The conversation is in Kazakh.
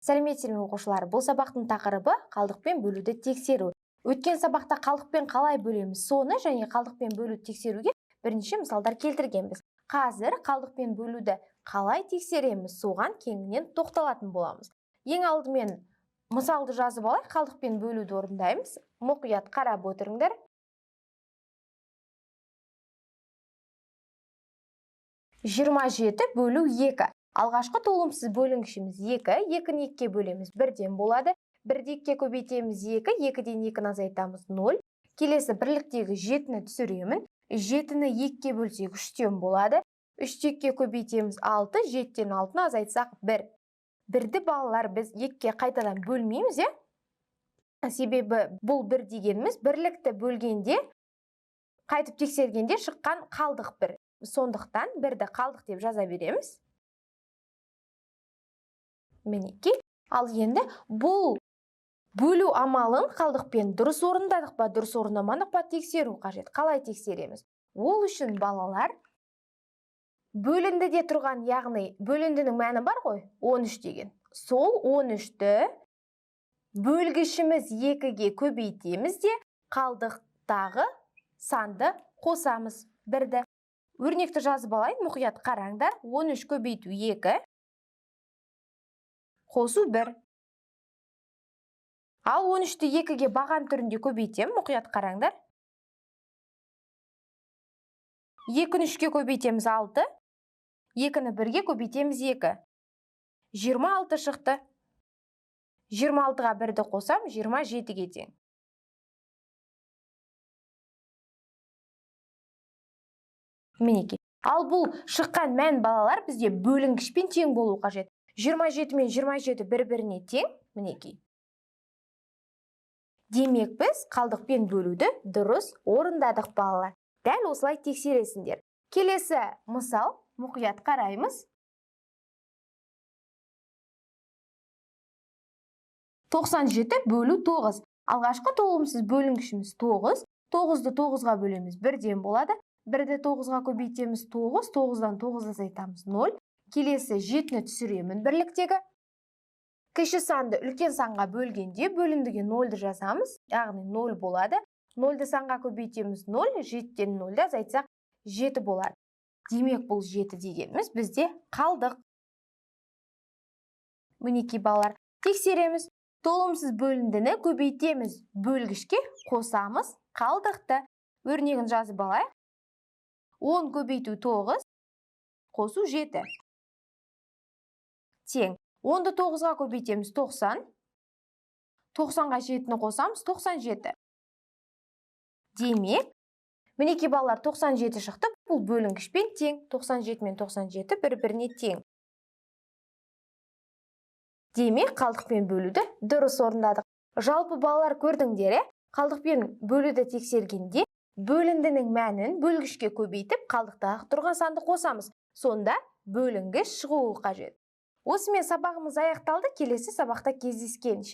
Сәлеметсіздер ме оқушылар? Бұл сабақтың тақырыбы қалдықпен бөлуді тексеру. Өткен сабақта қалдықпен қалай бөлеміз, соны және қалдықпен бөлуді тексеруге бірнеше мысалдар келтіргенбіз. Қазір қалдықпен бөлуді қалай тексереміз, соған кеңінен тоқталатын боламыз. Ең алдымен мысалды жазып алайық, қалдықпен бөлуді орындаймыз. Мұқият қарап отырыңдар. Жиырма жеті бөлу 2. Алғашқы толымсыз бөлінгішіміз 2, 2-ні 2-ке бөлеміз 1-ден болады. 1-ді 2-ке көбейтеміз 2, 2-ден 2-ні азайтамыз 0. Келесі бірліктегі 7-ні түсіремін. 7-ні 2-ке бөлсек 3-тен болады. 3-ді 2-ке көбейтеміз 6, 7-ден 6-ны азайтсақ 1. 1-ді балалар біз 2-ке қайтадан бөлмейміз, себебі бұл 1 дегеніміз бірлікті бөлгенде, қайтып тексергенде шыққан қалдық 1. Сондықтан 1-ді қалдық деп жаза береміз. Мінекей. Ал енді бұл бөлу амалын қалдықпен дұрыс орындадық па, дұрыс орындамадық па тексеру қажет. Қалай тексереміз? Ол үшін балалар бөліндіде тұрған, яғни бөліндінің мәні бар ғой, 13 деген. Сол 13-ті бөлгішіміз 2-ге көбейтеміз де, қалдықтағы санды қосамыз 1-ді. Өрнекті жазып алайын, мұқият қараңдар. 13 көбейту 2, қосу 1. Ал 13-ті 2-ге баған түрінде көбейтем, мұқият қараңдар. 2-ні 3-ке көбейтеміз 6, 2-ні 1-ге көбейтеміз 2. 26 шықты. 26-ға 1-ді қосам, 27-ге тең. Мінекей. Ал бұл шыққан мән балалар бізде бөлінгішпен тең болу қажет. 27 мен 27 бір-біріне тең, мінекей. Демек біз қалдықпен бөлуді дұрыс орындадық балалар. Дәл осылай тексересіңдер. Келесі мысал, мұқият қараймыз. 97 бөлу 9. Алғашқы толымсыз бөлінгішіміз 9. 9-ды 9-ға бөлеміз 1-ден болады. 1-ді 9-ға көбейтеміз 9, 9-дан 9 азайтамыз 0. Келесі 7-ні түсіремін бірліктегі. Кіші санды үлкен санға бөлгенде бөліндіге 0-ді жазамыз, яғни 0 болады. 0-ді санға көбейтеміз 0, 7-ден 0-ді азайтсақ 7 болады. Демек бұл 7 дегеніміз бізде қалдық. Мінекей балалар, тексереміз. Толымсыз бөліндіні көбейтеміз, бөлгішке қосамыз, қалдықты. Өрнегін жазып алайық. 10 көбейту 9, қосу 7. Тең. 10-ды 9-ға көбейтеміз 90. 90-ға 7-ні қосамыз 97. Демек, мінекей балалар 97 шықты, бұл бөлінгішпен тең. 97 мен 97 бір-біріне тең. Демек, қалдықпен бөлуді дұрыс орындадық. Жалпы балалар көрдіңдер, қалдықпен бөлуді тексергенде бөліндінің мәнін бөлгішке көбейтіп, қалдықтағы тұрған санды қосамыз. Сонда бөлінгіш шығуы қажет. Осымен сабағымыз аяқталды, келесі сабақта кездескенше.